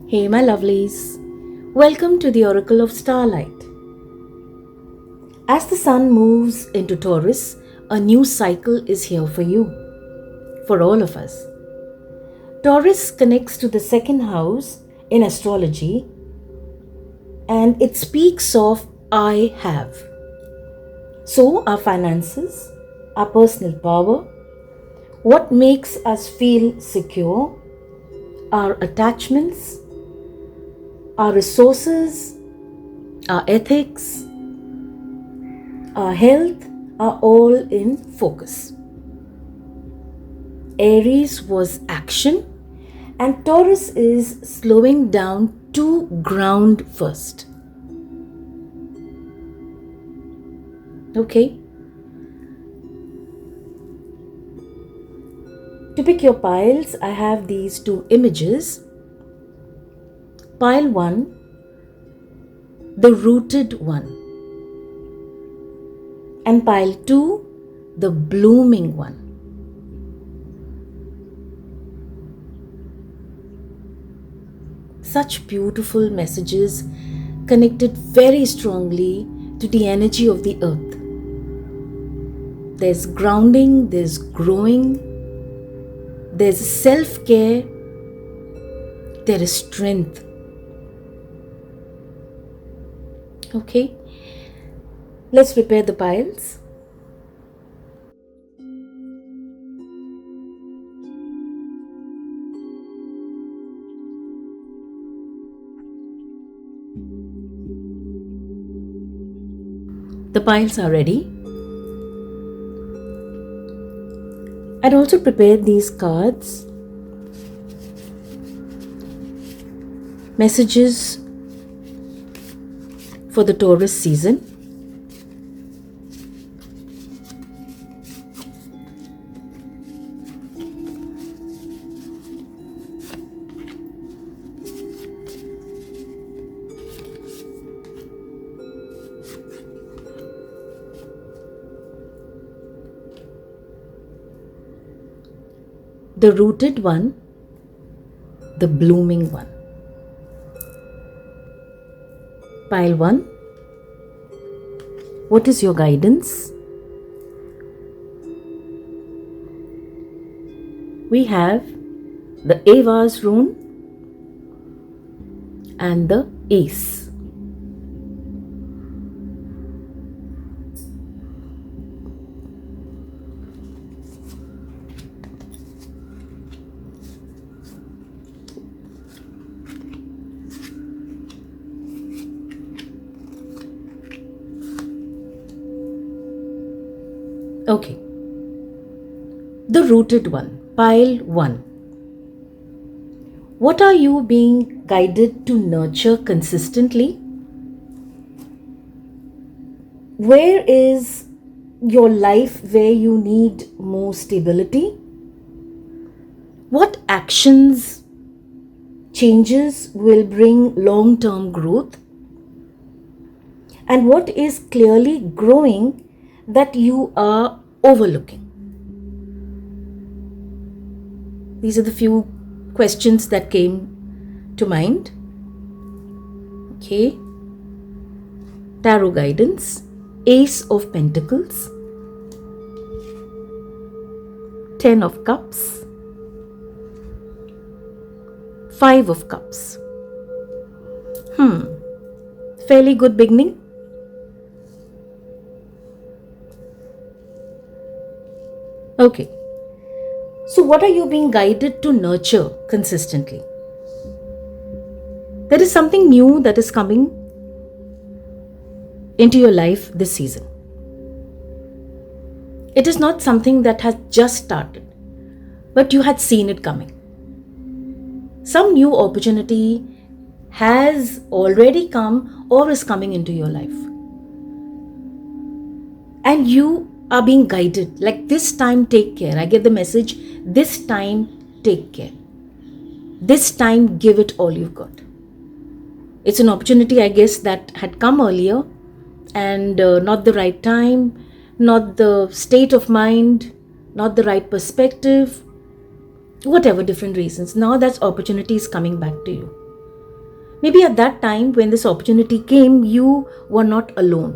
Hey, my lovelies. Welcome to the Oracle of Starlight. As the sun moves into Taurus, a new cycle is here for you, for all of us. Taurus connects to the second house in astrology and it speaks of I have. So, our finances, our personal power, what makes us feel secure, our attachments, our resources, our ethics, our health are all in focus. Aries was action and Taurus is slowing down to ground first. Okay? To pick your piles, I have these two images. Pile 1, the rooted one. And pile 2, the blooming one. Such beautiful messages connected very strongly to the energy of the earth. There's grounding, there's growing, there's self-care, there is strength. Okay, let's prepare the piles. The piles are ready. I'd also prepared these cards, messages for the Taurus season. The rooted one, the blooming one. Pile 1, what is your guidance? We have the Ava's rune and the Ace. Okay, the rooted one, pile 1. What are you being guided to nurture consistently? Where is your life where you need more stability? What actions, changes will bring long-term growth? And what is clearly growing that you are overlooking? These are the few questions that came to mind. Okay. Tarot guidance. Ace of Pentacles. 10 of Cups. 5 of Cups. Fairly good beginning. Okay, so what are you being guided to nurture consistently? There is something new that is coming into your life this season. It is not something that has just started, but you had seen it coming. Some new opportunity has already come or is coming into your life. And you are being guided, like this time take care. I get the message, this time take care. This time give it all you've got. It's an opportunity, I guess, that had come earlier and not the right time, not the state of mind, not the right perspective, whatever different reasons. Now that opportunity is coming back to you. Maybe at that time when this opportunity came, you were not alone.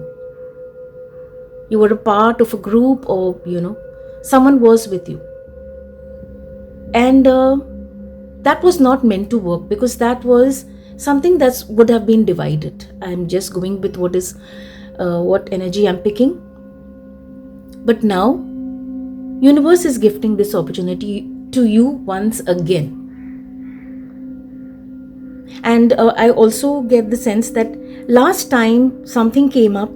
You were a part of a group, or someone was with you. And that was not meant to work, because that was something that would have been divided. I'm just going with what energy I'm picking. But now universe is gifting this opportunity to you once again. And I also get the sense that last time something came up,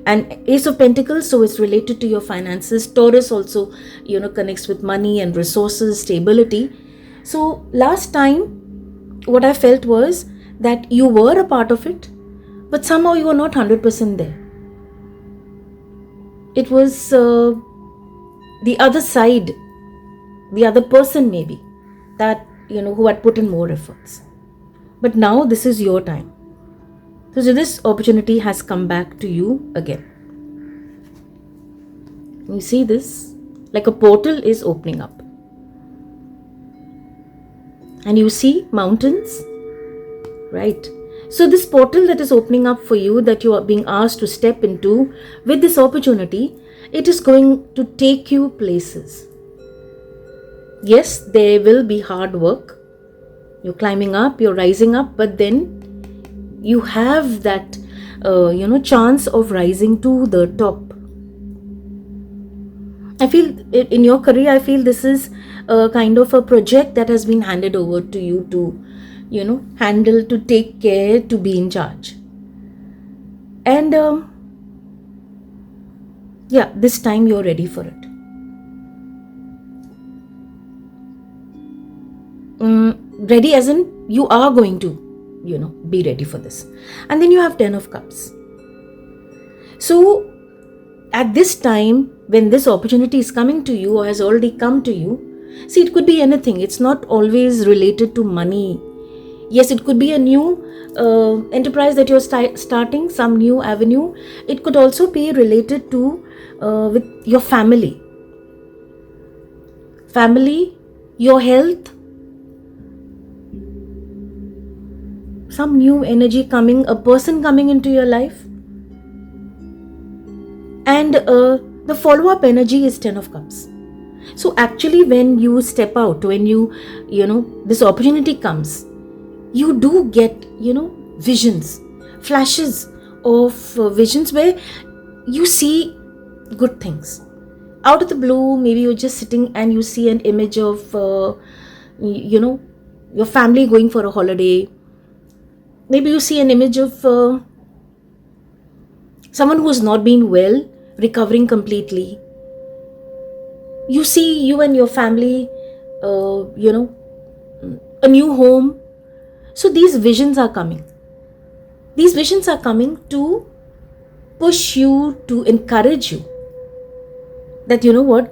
and Ace of Pentacles, so it's related to your finances. Taurus also connects with money and resources, stability. So last time what I felt was that you were a part of it, but somehow you were not 100% there. It was the other side, the other person maybe, that who had put in more efforts. But now this is your time. So this opportunity has come back to you again. You see this? Like a portal is opening up. And you see mountains, right? So this portal that is opening up for you, that you are being asked to step into with this opportunity, it is going to take you places. Yes, there will be hard work. You're climbing up, you're rising up, but then you have that, chance of rising to the top. I feel in your career, I feel this is a kind of a project that has been handed over to you to, handle, to take care, to be in charge. And this time you're ready for it. Ready as in you are going to, be ready for this. And then you have 10 of Cups. So at this time, when this opportunity is coming to you or has already come to you, see, it could be anything. It's not always related to money. Yes, it could be a new enterprise that you're starting, some new avenue. It could also be related to with your family, your health, some new energy coming, a person coming into your life. And the follow-up energy is 10 of Cups. So actually when you step out, when this opportunity comes, you do get, visions, flashes of visions where you see good things. Out of the blue, maybe you're just sitting and you see an image of, your family going for a holiday. Maybe you see an image of someone who has not been well, recovering completely. You see you and your family, a new home. So these visions are coming. These visions are coming to push you, to encourage you that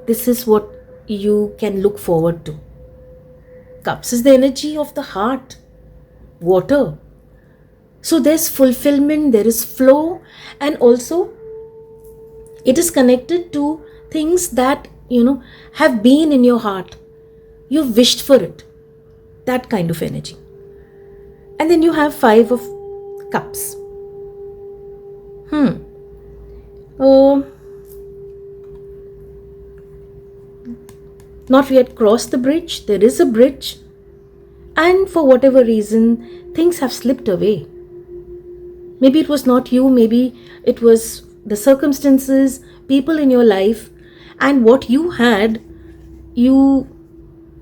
this is what you can look forward to. Cups is the energy of the heart, water. So there's fulfillment, there is flow, and also it is connected to things that have been in your heart. You've wished for it. That kind of energy. And then you have 5 of Cups. Not yet crossed the bridge. There is a bridge. And for whatever reason, things have slipped away. Maybe it was not you. Maybe it was the circumstances, people in your life. And what you had, you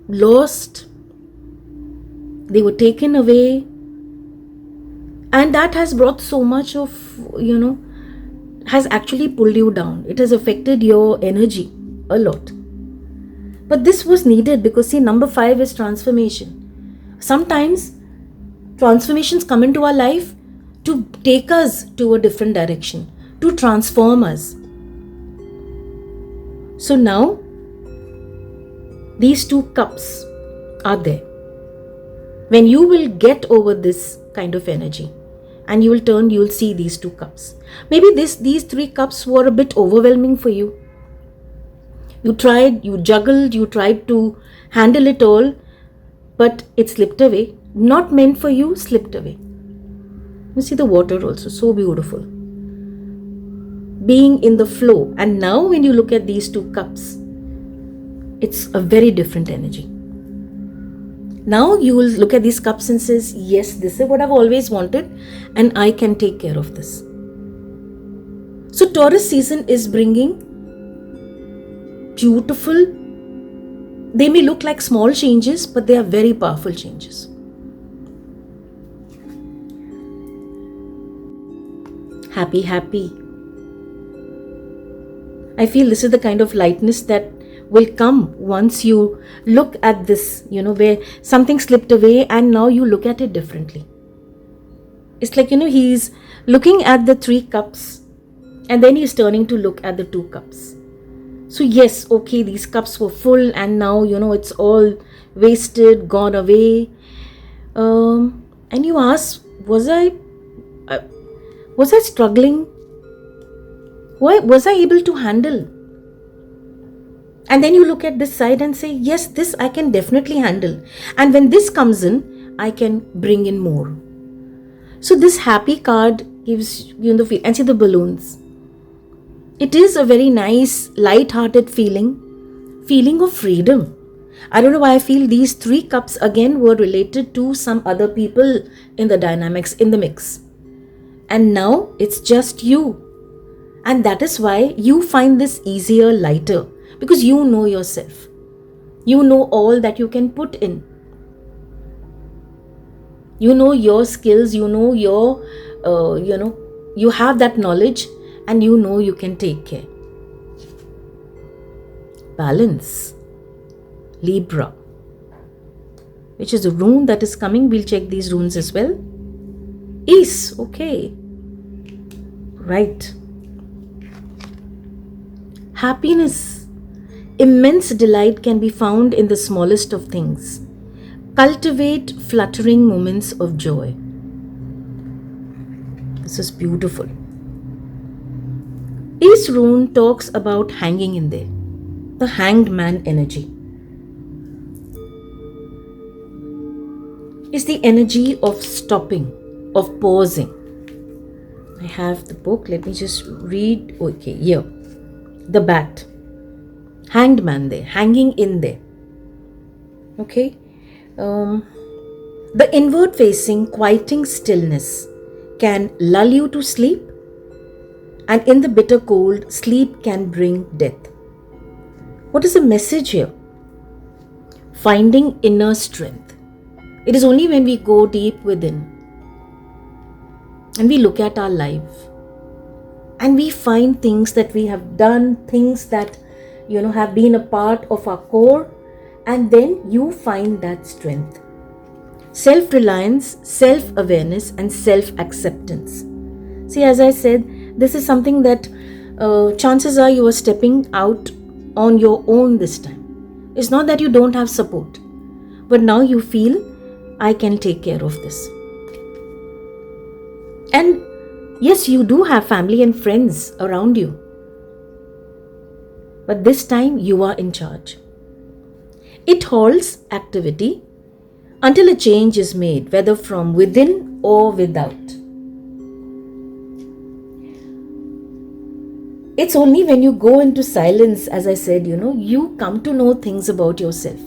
lost. They were taken away. And that has brought so much of, has actually pulled you down. It has affected your energy a lot. But this was needed because, see, number 5 is transformation. Sometimes transformations come into our life to take us to a different direction, to transform us. So now, these 2 cups are there. When you will get over this kind of energy, and you will turn, you will see these 2 cups. Maybe these 3 cups were a bit overwhelming for you. You tried, you juggled, you tried to handle it all, but it slipped away. Not meant for you, slipped away. You see the water also, so beautiful. Being in the flow. And now when you look at these two cups, it's a very different energy. Now you will look at these cups and says, yes, this is what I've always wanted and I can take care of this. So Taurus season is bringing beautiful, they may look like small changes, but they are very powerful changes. Happy. I feel this is the kind of lightness that will come once you look at this, where something slipped away and now you look at it differently. It's like, he's looking at the 3 cups and then he's turning to look at the 2 cups. So yes, okay, these cups were full and now, it's all wasted, gone away. And you ask, was I struggling? Why was I able to handle? And then you look at this side and say, yes, this I can definitely handle. And when this comes in, I can bring in more. So this happy card gives you the feel. And see the balloons. It is a very nice, light-hearted feeling of freedom. I don't know why I feel these 3 cups again were related to some other people in the dynamics, in the mix. And now it's just you. And that is why you find this easier, lighter. Because you know yourself. You know all that you can put in. You know your skills, you know your, you have that knowledge and you know you can take care. Balance. Libra. Which is a rune that is coming. We'll check these runes as well. Ease. Okay. Right. Happiness. Immense delight can be found in the smallest of things. Cultivate fluttering moments of joy. This is beautiful. East rune talks about hanging in there. The hanged man energy. It's the energy of stopping, of pausing. I have the book. Let me just read. Okay, here. The bat. Hanged man there, hanging in there. Okay. The inward facing, quieting stillness can lull you to sleep, and in the bitter cold, sleep can bring death. What is the message here? Finding inner strength. It is only when we go deep within and we look at our life and we find things that we have done, things that have been a part of our core, and then you find that strength. Self-reliance, self-awareness, and self-acceptance. See, as I said, this is something that chances are you are stepping out on your own this time. It's not that you don't have support, but now you feel, I can take care of this. And yes, you do have family and friends around you. But this time you are in charge. It halts activity until a change is made, whether from within or without. It's only when you go into silence, as I said, you come to know things about yourself.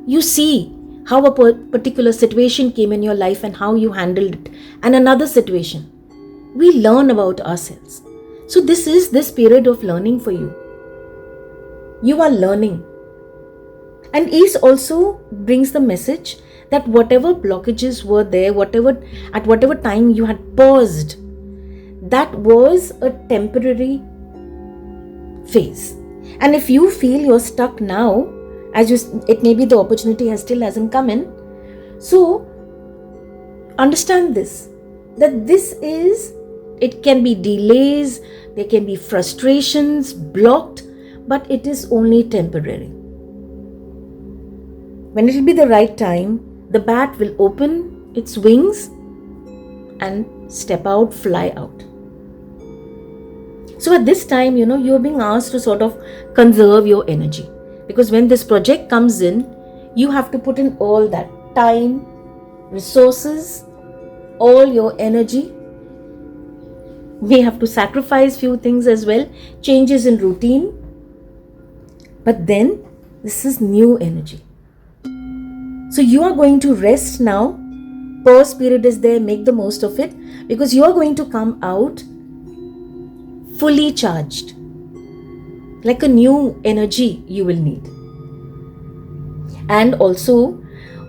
You see how a particular situation came in your life and how you handled it, and another situation. We learn about ourselves. So this is this period of learning for you. You are learning. And Ease also brings the message that whatever blockages were there, at whatever time you had paused, that was a temporary phase. And if you feel you're stuck now, it may be the opportunity still hasn't come in. So understand this, that it can be delays, there can be frustrations, blocked, but it is only temporary. When it will be the right time, the bat will open its wings and step out, fly out. So at this time, you're being asked to sort of conserve your energy. Because when this project comes in, you have to put in all that time, resources, all your energy. May have to sacrifice few things as well, changes in routine. But then this is new energy. So you are going to rest now. Pause period is there, make the most of it, because you are going to come out fully charged. Like a new energy you will need. And also,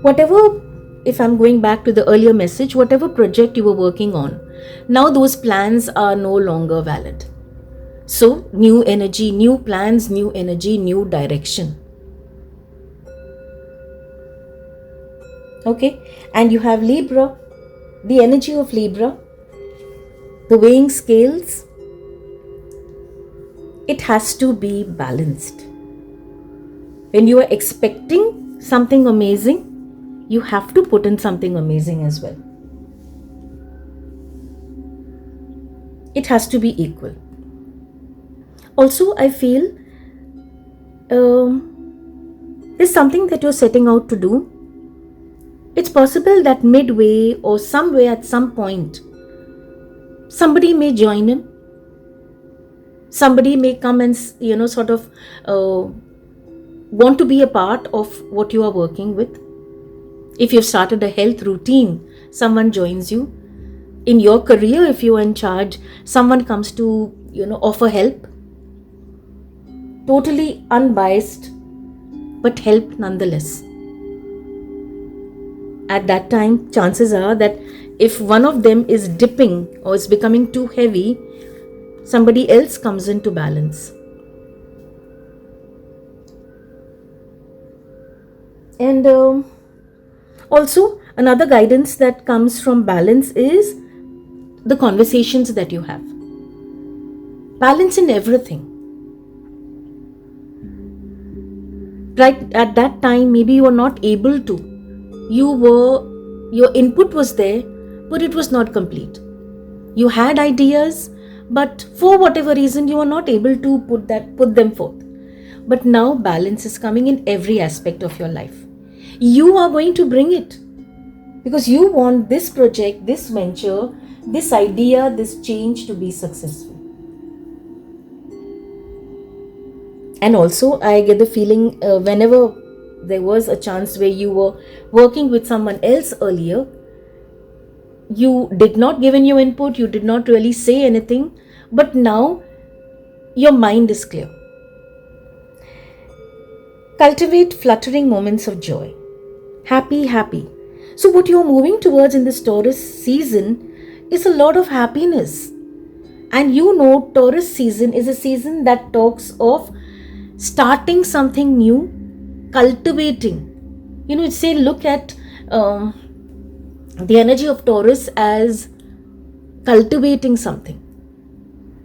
whatever, if I'm going back to the earlier message, whatever project you were working on, now those plans are no longer valid. So, new energy, new plans, new energy, new direction. Okay, and you have Libra, the energy of Libra, the weighing scales. It has to be balanced. When you are expecting something amazing, you have to put in something amazing as well. It has to be equal. Also, I feel there's something that you're setting out to do. It's possible that midway or somewhere at some point, somebody may join in. Somebody may come and, sort of want to be a part of what you are working with. If you've started a health routine, someone joins you. In your career, if you are in charge, someone comes to, offer help. Totally unbiased, but help nonetheless. At that time, chances are that if one of them is dipping or is becoming too heavy, somebody else comes in to balance. And also, another guidance that comes from balance is the conversations that you have. Balance in everything. Right at that time, maybe you were not able to. Your input was there, but it was not complete. You had ideas, but for whatever reason, you were not able to put them forth. But now balance is coming in every aspect of your life. You are going to bring it because you want this project, this venture, this idea, this change to be successful. And also, I get the feeling whenever there was a chance where you were working with someone else earlier, you did not give in your input, you did not really say anything, but now your mind is clear. Cultivate fluttering moments of joy. Happy. So what you are moving towards in this Taurus season is a lot of happiness. And Taurus season is a season that talks of starting something new, cultivating. Look at the energy of Taurus as cultivating something.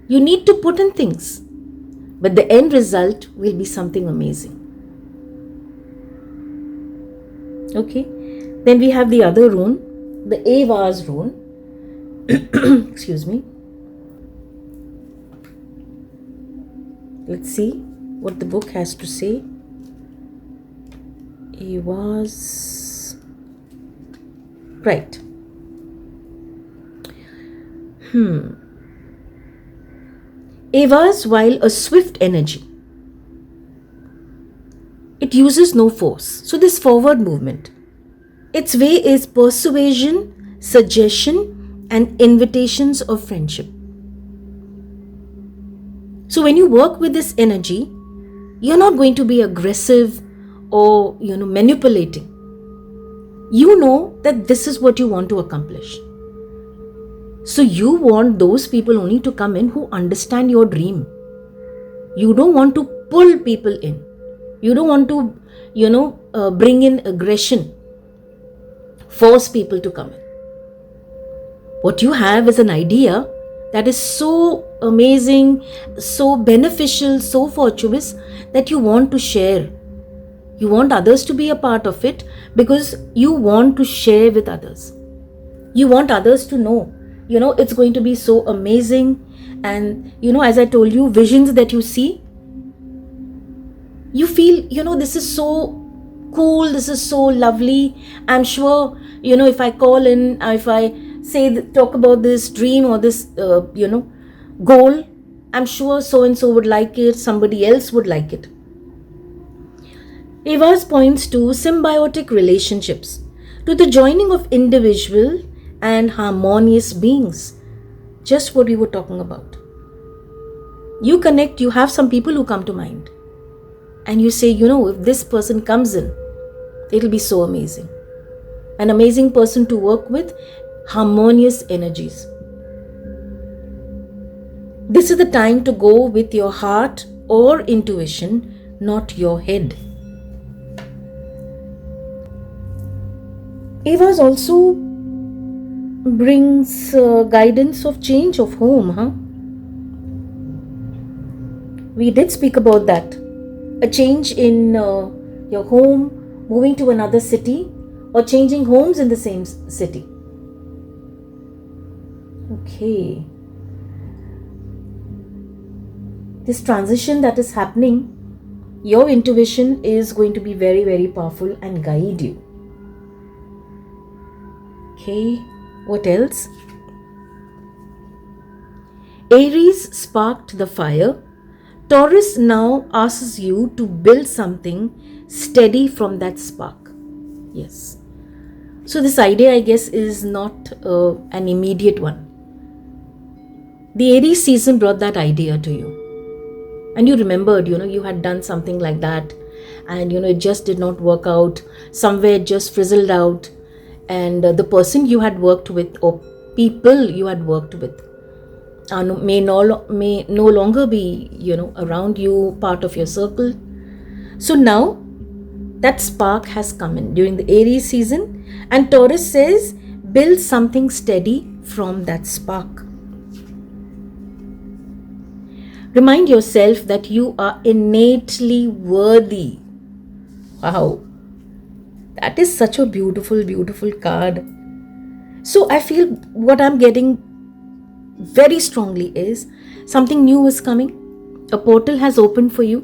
You need to put in things, but the end result will be something amazing. Okay, then we have the other rune, the Aries rune. Excuse me. Let's see what the book has to say. Aries. Right. Aries, while a swift energy, it uses no force. So this forward movement, its way is persuasion, suggestion, and invitations of friendship. So when you work with this energy, you're not going to be aggressive or manipulating. You know that this is what you want to accomplish. So you want those people only to come in who understand your dream. You don't want to pull people in. You don't want to, bring in aggression, force people to come in. What you have is an idea that is so amazing, so beneficial, so fortuitous that you want to share. You want others to be a part of it because you want to share with others. You want others to know, it's going to be so amazing. And, as I told you, visions that you see, you feel, this is so cool, this is so lovely. I'm sure, if I call in, if I talk about this dream or this, goal. I'm sure so and so would like it, somebody else would like it. Evas points to symbiotic relationships, to the joining of individual and harmonious beings. Just what we were talking about. You connect, you have some people who come to mind. And you say, if this person comes in, it'll be so amazing. An amazing person to work with, harmonious energies. This is the time to go with your heart or intuition, not your head. Evas also brings guidance of change of home. We did speak about that. A change in your home, moving to another city, or changing homes in the same city. Okay. This transition that is happening, your intuition is going to be very, very powerful and guide you. Okay, what else? Aries sparked the fire. Taurus now asks you to build something steady from that spark. Yes. So this idea, I guess, is not an immediate one. The Aries season brought that idea to you. And you remembered, you had done something like that. And, it just did not work out. Somewhere it just frizzled out. And the person you had worked with, or people you had worked with, may no longer be, around you, part of your circle. So now that spark has come in during the Aries season, and Taurus says, build something steady from that spark. Remind yourself that you are innately worthy. Wow. That is such a beautiful, beautiful card. So I feel what I'm getting very strongly is something new is coming. A portal has opened for you.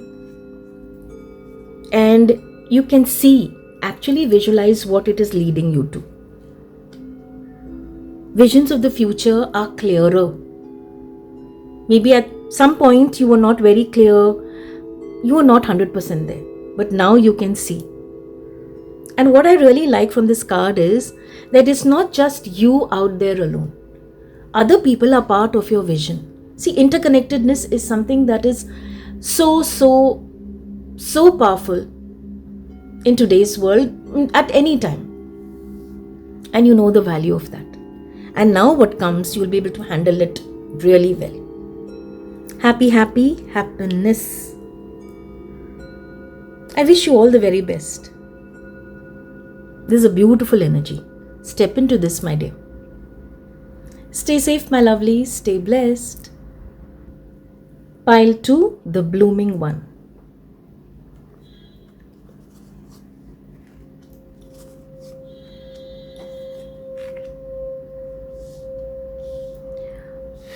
And you can see, actually visualize what it is leading you to. Visions of the future are clearer. Maybe at some point you were not very clear. You were not 100% there. But now you can see. And what I really like from this card is that it's not just you out there alone. Other people are part of your vision. See, interconnectedness is something that is so powerful in today's world at any time. And you know the value of that. And now what comes, you'll be able to handle it really well. Happiness. I wish you all the very best. This is a beautiful energy. Step into this, my dear. Stay safe, my lovelies. Stay blessed. Pile 2, the blooming one.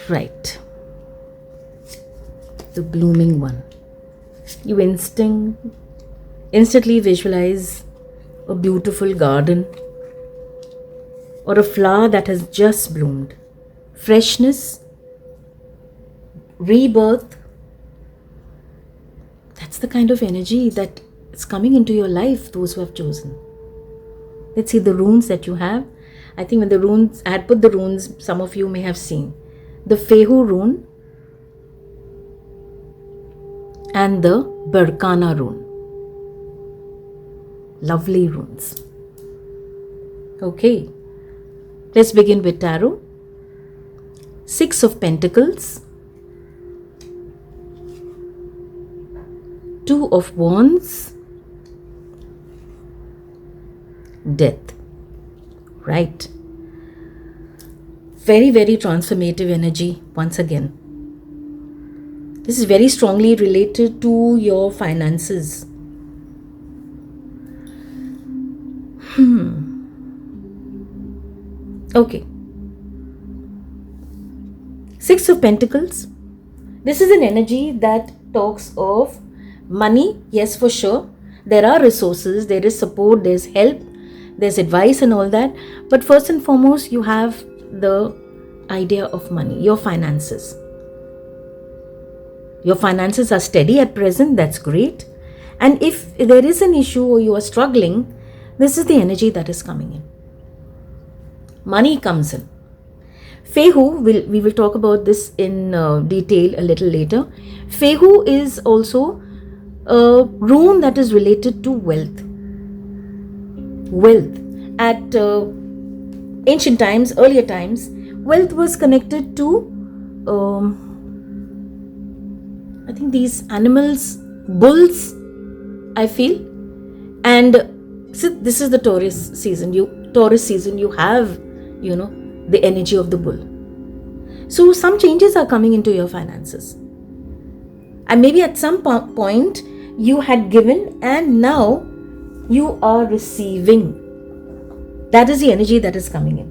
Right. The blooming one. You instantly visualize a beautiful garden or a flower that has just bloomed. Freshness, rebirth. That's the kind of energy that is coming into your life, those who have chosen. Let's see the runes that you have. I think when I had put the runes, some of you may have seen. The Fehu rune and the Berkana rune. Lovely runes. Okay, let's begin with tarot. 6 of Pentacles, 2 of Wands, Death. Right. Very, very transformative energy once again. This is very strongly related to your finances. Okay. 6 of Pentacles. This is an energy that talks of money. Yes, for sure. There are resources, there is support, there's help, there's advice and all that. But first and foremost, you have the idea of money, your finances. Your finances are steady at present, that's great. And if there is an issue or you are struggling, this is the energy that is coming in. Money comes in. Fehu, we will talk about this in detail a little later. Fehu is also a rune that is related to wealth. Wealth. At ancient times, earlier times, wealth was connected to, I think these animals, bulls, I feel. And so this is the Taurus season. You have, the energy of the bull. So some changes are coming into your finances. And maybe at some point you had given and now you are receiving. That is the energy that is coming in.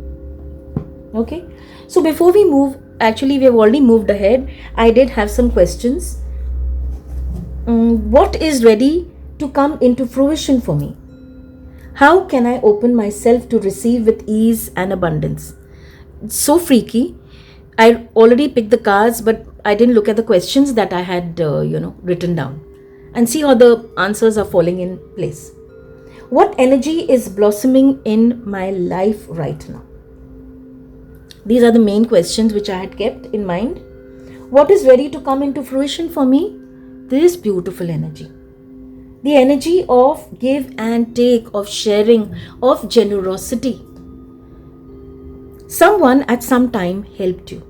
Okay. So before we move, actually we have already moved ahead. I did have some questions. What is ready to come into fruition for me? How can I open myself to receive with ease and abundance? It's so freaky. I already picked the cards, but I didn't look at the questions that I had, written down, and see how the answers are falling in place. What energy is blossoming in my life right now? These are the main questions which I had kept in mind. What is ready to come into fruition for me? This beautiful energy. The energy of give and take, of sharing, of generosity. Someone at some time helped you.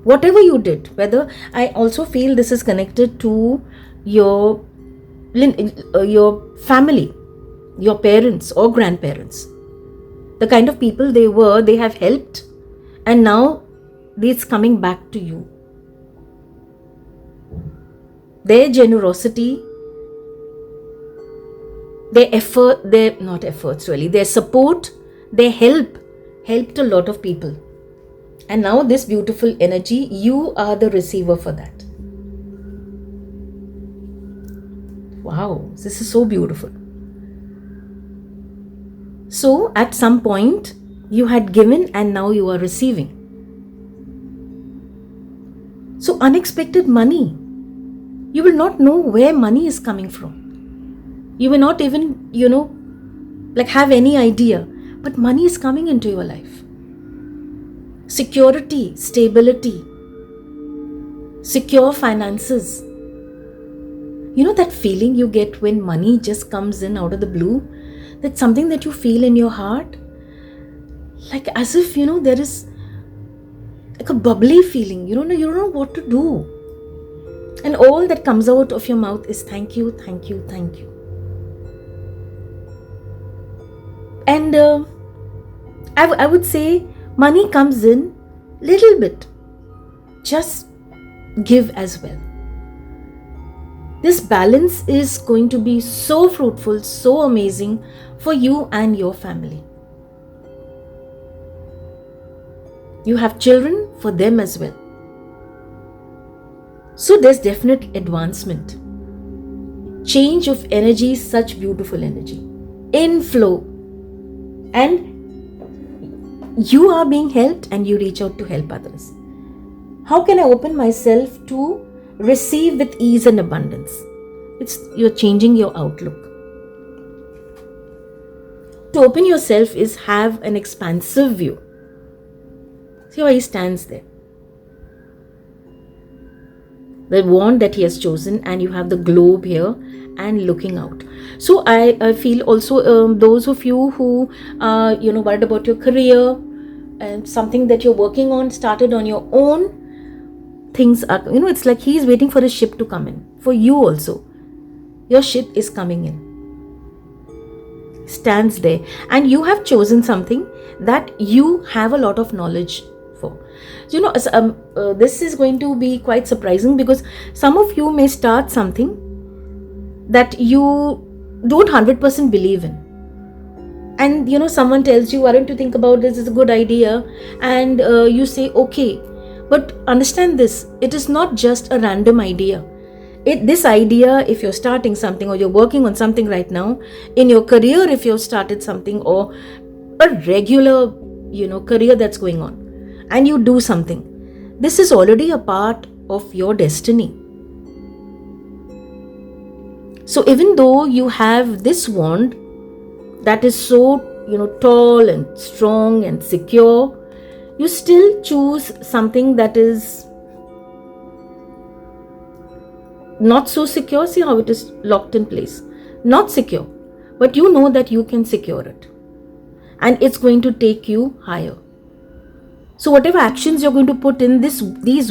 Whatever you did, whether, I also feel this is connected to your family, your parents or grandparents. The kind of people they have helped, and now it's coming back to you. Their generosity, their support, their help helped a lot of people. And now this beautiful energy, you are the receiver for that. Wow, this is so beautiful. So at some point you had given and now you are receiving. So unexpected money. You will not know where money is coming from. You will not even, have any idea. But money is coming into your life. Security, stability, secure finances. You know that feeling you get when money just comes in out of the blue? That's something that you feel in your heart. Like as if, there is like a bubbly feeling. You don't know what to do. And all that comes out of your mouth is thank you, thank you, thank you. And I would say money comes in little bit. Just give as well. This balance is going to be so fruitful, so amazing for you and your family. You have children, for them as well. So there's definite advancement. Change of energy, such beautiful energy. Inflow. And you are being helped and you reach out to help others. How can I open myself to receive with ease and abundance? You're changing your outlook. To open yourself is have an expansive view. See how he stands there. The wand that he has chosen, and you have the globe here and looking out. So I feel also those of you who are worried about your career and something that you're working on, started on your own, things are, it's like he's waiting for a ship to come in. For you also, your ship is coming in. Stands there, and you have chosen something that you have a lot of knowledge for. This is going to be quite surprising, because some of you may start something that you don't 100% believe in. And someone tells you, aren't you think about this, is a good idea, and you say okay. But understand this, it is not just a random idea. This idea, if you're starting something or you're working on something right now, in your career, if you've started something, or a regular career that's going on, and you do something. This is already a part of your destiny. So even though you have this wand that is so, tall and strong and secure, you still choose something that is not so secure. See how it is locked in place. Not secure, but you know that you can secure it. And it's going to take you higher. So whatever actions you're going to put in these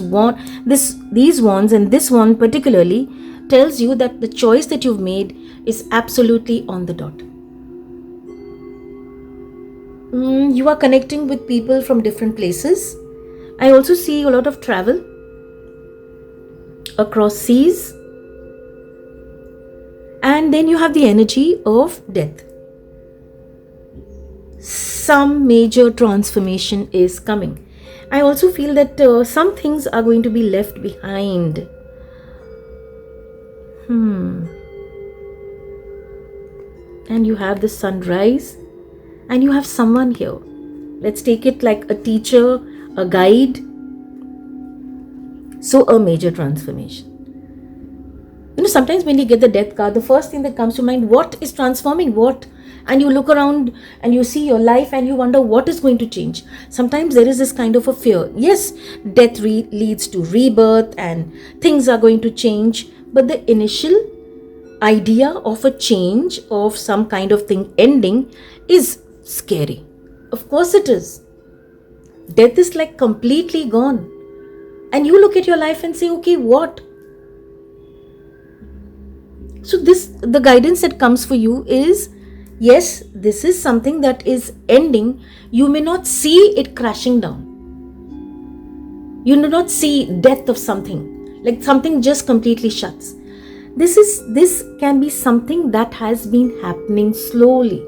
wands, and this one particularly tells you that the choice that you've made is absolutely on the dot. You are connecting with people from different places. I also see a lot of travel across seas. And then you have the energy of death. Some major transformation is coming. I also feel that some things are going to be left behind. And you have the sunrise, and you have someone here. Let's take it like a teacher, a guide. So a major transformation. Sometimes when you get the death card, the first thing that comes to mind, what is transforming what? And you look around and you see your life and you wonder what is going to change. Sometimes there is this kind of a fear. Yes, death leads to rebirth and things are going to change. But the initial idea of a change, of some kind of thing ending, is scary. Of course it is. Death is like completely gone. And you look at your life and say, okay, what? So the guidance that comes for you is, yes, this is something that is ending. You may not see it crashing down. You do not see death of something, like something just completely shuts. This can be something that has been happening slowly.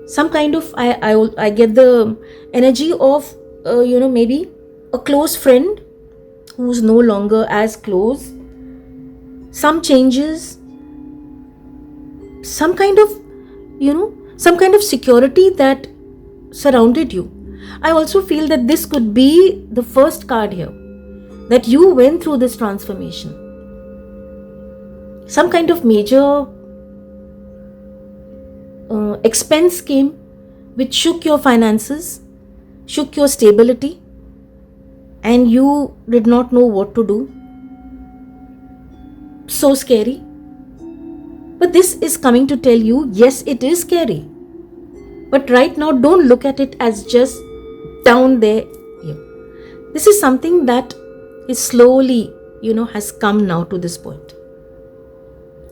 Some kind of, I get the energy of, maybe a close friend who's no longer as close. Some changes, some kind of security that surrounded you. I also feel that this could be the first card here, that you went through this transformation. Some kind of major expense came which shook your finances, shook your stability, and you did not know what to do. So scary. But this is coming to tell you, yes, it is scary. But right now, don't look at it as just down there. This is something that is slowly, has come now to this point.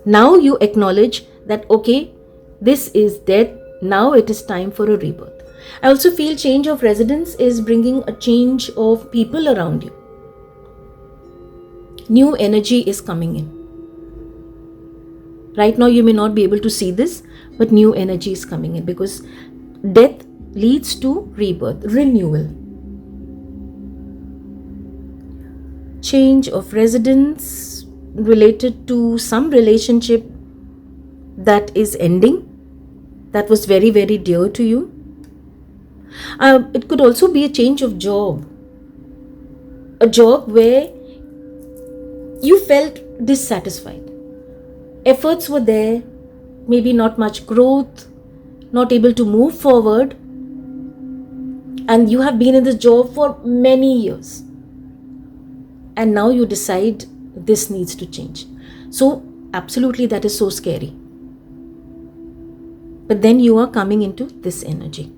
Now you acknowledge that, okay, this is death. Now it is time for a rebirth. I also feel change of residence is bringing a change of people around you. New energy is coming in. Right now you may not be able to see this, but new energy is coming in, because death leads to rebirth, renewal. Change of residence related to some relationship that is ending, that was very, very dear to you. It could also be a change of job. A job where you felt dissatisfied. Efforts were there, maybe not much growth, not able to move forward, and you have been in this job for many years. And now you decide this needs to change. So absolutely, that is so scary. But then you are coming into this energy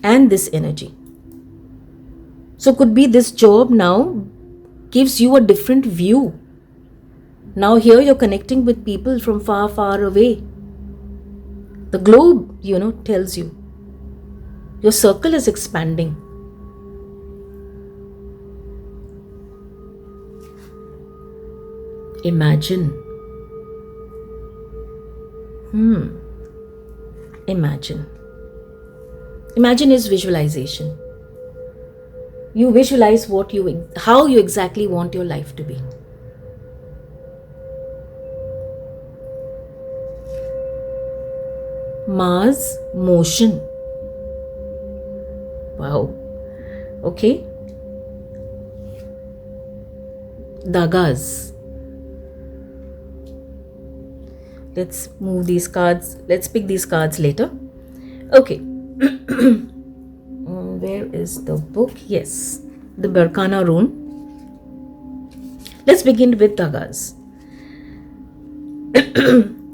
and this energy. So could be this job now gives you a different view. Now here you're connecting with people from far, far away. The globe, tells you. Your circle is expanding. Imagine. Imagine. Imagine is visualization. You visualize how you exactly want your life to be. Mars, motion. Wow. Okay. Dagas. Let's move these cards. Let's pick these cards later. Okay. Where is the book? Yes. The Barkana rune. Let's begin with Dagas.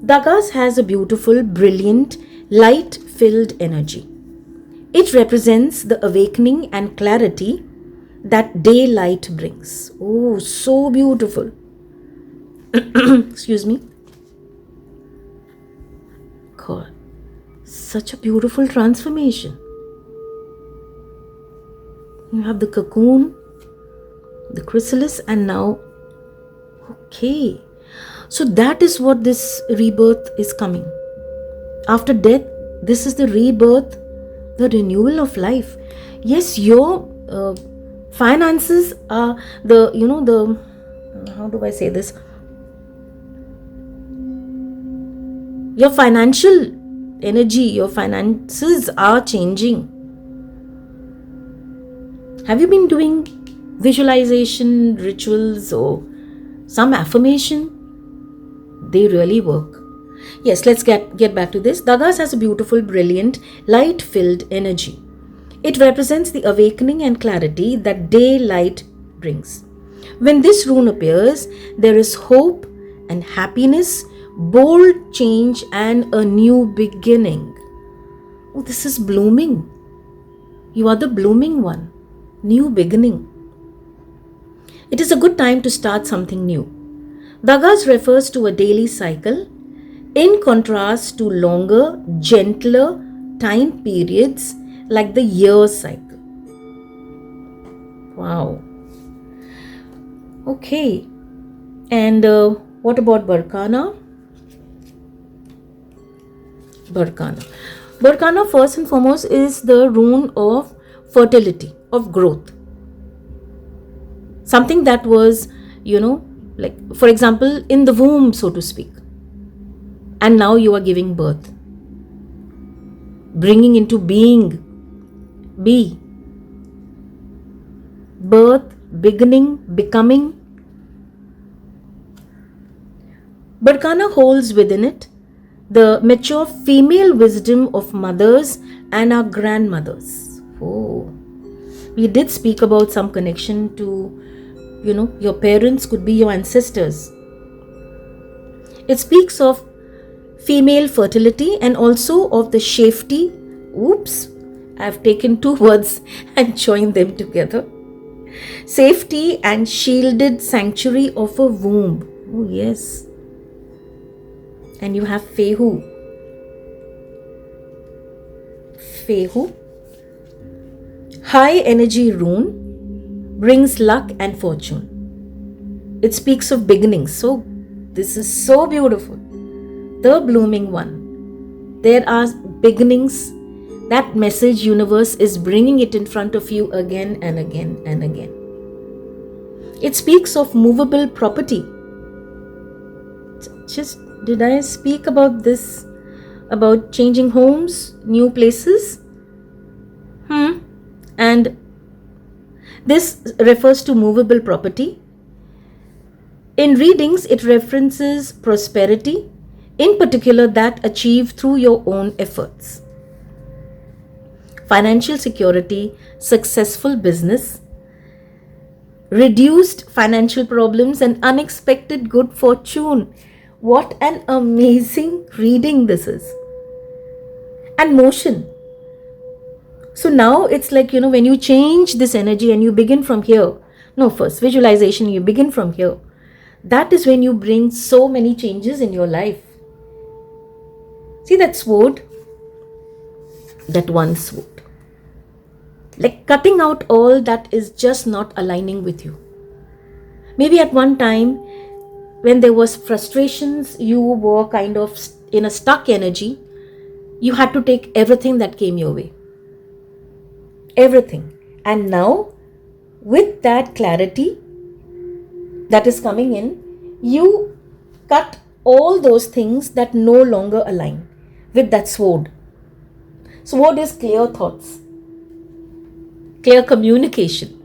Dagas has a beautiful, brilliant, light-filled energy. It represents the awakening and clarity that daylight brings. Oh, so beautiful. Excuse me. God, such a beautiful transformation. You have the cocoon, the chrysalis, and now, okay. So that is what this rebirth is coming. After death, this is the rebirth, the renewal of life. Yes, your finances are how do I say this? Your financial energy, your finances are changing. Have you been doing visualization rituals or some affirmation? They really work. Yes, let's get back to this. Dagas has a beautiful, brilliant, light-filled energy. It represents the awakening and clarity that daylight brings. When this rune appears, there is hope and happiness, bold change, and a new beginning. Oh, this is blooming. You are the blooming one. New beginning. It is a good time to start something new. Dagas refers to a daily cycle in contrast to longer, gentler time periods like the year cycle. Wow. Okay. And what about Barkana? Barkana, first and foremost, is the rune of fertility, of growth. Something that was, like, for example, in the womb, so to speak. And now you are giving birth. Bringing into being. Be. Birth, beginning, becoming. Barkana holds within it the mature female wisdom of mothers and our grandmothers. Oh, we did speak about some connection to, your parents could be your ancestors. It speaks of female fertility and also of the safety. Oops, I've taken two words and joined them together. Safety and shielded sanctuary of a womb. Oh, yes. And you have Fehu. Fehu, high energy rune, brings luck and fortune. It speaks of beginnings. So this is so beautiful. The blooming one. There are beginnings. That message universe is bringing it in front of you again and again and again. It speaks of movable property. Did I speak about this? About changing homes, new places? And this refers to movable property. In readings, it references prosperity, in particular that achieved through your own efforts. Financial security, successful business, reduced financial problems, and unexpected good fortune. What an amazing reading this is. And motion. So now it's like, when you change this energy and you begin from here. No, first visualization, you begin from here. That is when you bring so many changes in your life. See that sword? That one sword. Like cutting out all that is just not aligning with you. Maybe at one time, when there was frustrations, you were kind of in a stuck energy. You had to take everything that came your way. Everything. And now, with that clarity that is coming in, you cut all those things that no longer align with that sword. Sword is clear thoughts. clear communication.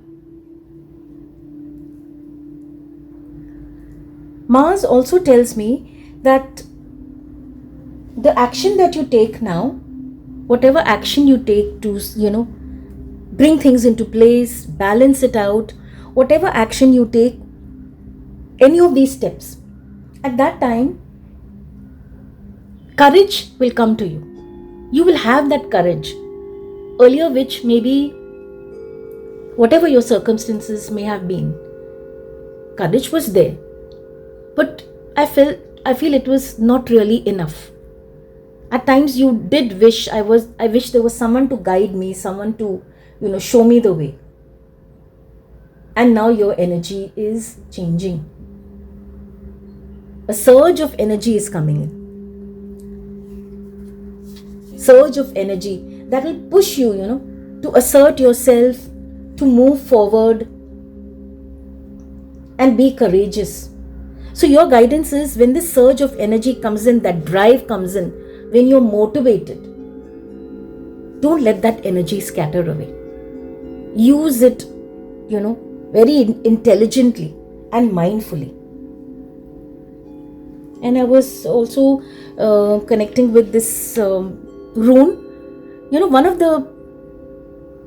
Mars also tells me that the action that you take now, whatever action you take to, bring things into place, balance it out, whatever action you take, any of these steps, at that time, courage will come to you. You will have that courage. Earlier, which maybe, whatever your circumstances may have been, courage was there. But I feel it was not really enough. At times you did wish I wish there was someone to guide me, someone to, show me the way. And now your energy is changing. A surge of energy is coming in. Surge of energy that will push you, to assert yourself, to move forward and be courageous. So your guidance is, when this surge of energy comes in, that drive comes in, when you're motivated, don't let that energy scatter away. Use it, very intelligently and mindfully. And I was also connecting with this rune. One of the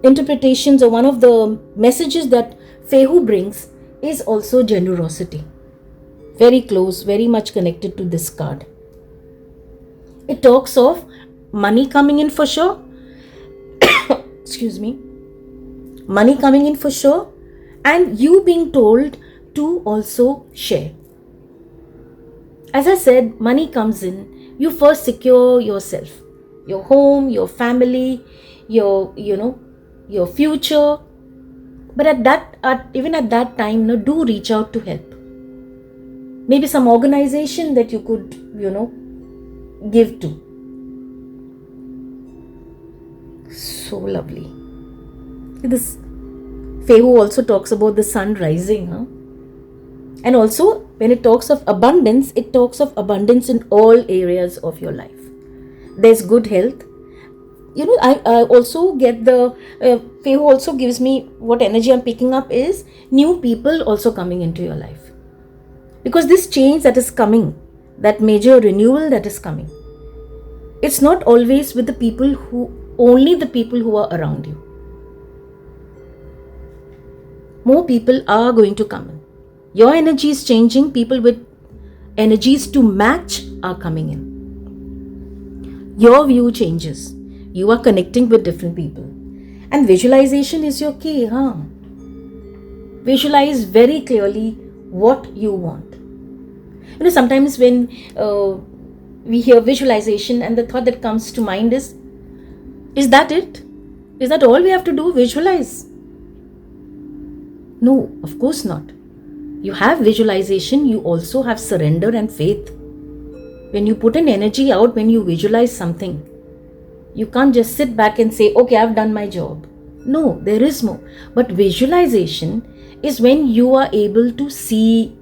interpretations or one of the messages that Fehu brings is also generosity. Very close, very much connected to this card. It talks of money coming in for sure. Excuse me. Money coming in for sure. And you being told to also share. As I said, money comes in. You first secure yourself. Your home, your family, your future. But even at that time, do reach out to help. Maybe some organization that you could, give to. So lovely. This Fehu also talks about the sun rising. And also, when it talks of abundance, it talks of abundance in all areas of your life. There's good health. I also get the Fehu also gives me, what energy I'm picking up is new people also coming into your life. Because this change that is coming, that major renewal that is coming, it's not always with only the people who are around you. More people are going to come in. Your energy is changing. People with energies to match are coming in. Your view changes. You are connecting with different people. And visualization is your key. Visualize very clearly what you want. Sometimes when we hear visualization, and the thought that comes to mind is that it? Is that all we have to do? Visualize? No, of course not. You have visualization, you also have surrender and faith. When you put an energy out, when you visualize something, you can't just sit back and say, okay, I've done my job. No, there is more. But visualization is when you are able to see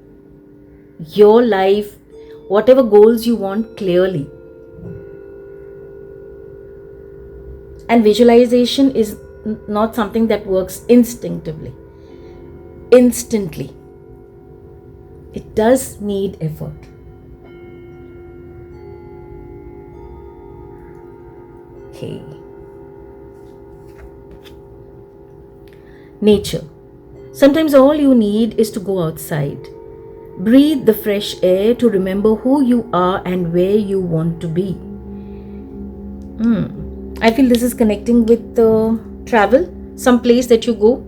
your life, whatever goals you want, clearly. And visualization is not something that works instantly. It does need effort. Okay. Nature. Sometimes all you need is to go outside. Breathe the fresh air to remember who you are and where you want to be. I feel this is connecting with travel. Some place that you go.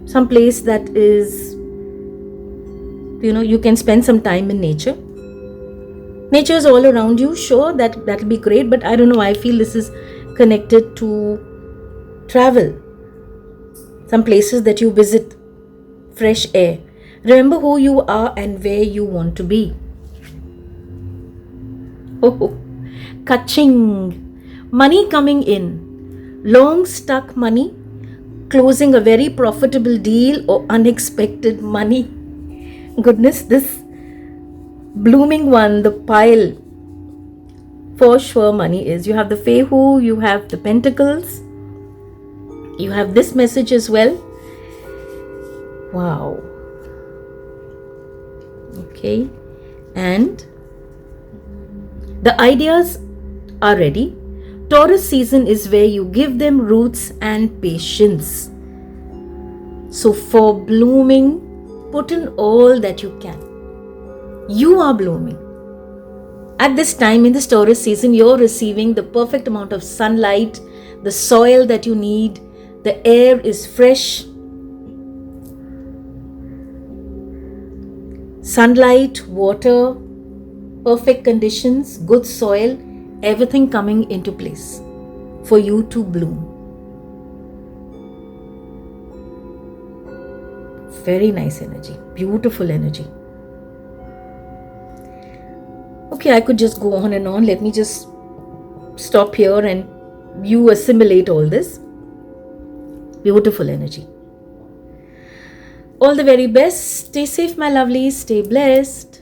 Some place that is, you can spend some time in nature. Nature is all around you. Sure, that'll be great. But I don't know, I feel this is connected to travel. Some places that you visit. Fresh air. Remember who you are and where you want to be. Kaching. Money coming in. Long stuck money. Closing a very profitable deal or unexpected money. Goodness, this blooming one, the pile, for sure money is. You have the Fehu, you have the Pentacles. You have this message as well. Wow. Okay. And the ideas are ready. Taurus season is where you give them roots and patience. So for blooming, put in all that you can. You are blooming. At this time in this Taurus season, you're receiving the perfect amount of sunlight, the soil that you need, the air is fresh. Sunlight, water, perfect conditions, good soil, everything coming into place for you to bloom. Very nice energy, beautiful energy. Okay, I could just go on and on. Let me just stop here and you assimilate all this. Beautiful energy. All the very best. Stay safe, my lovelies. Stay blessed.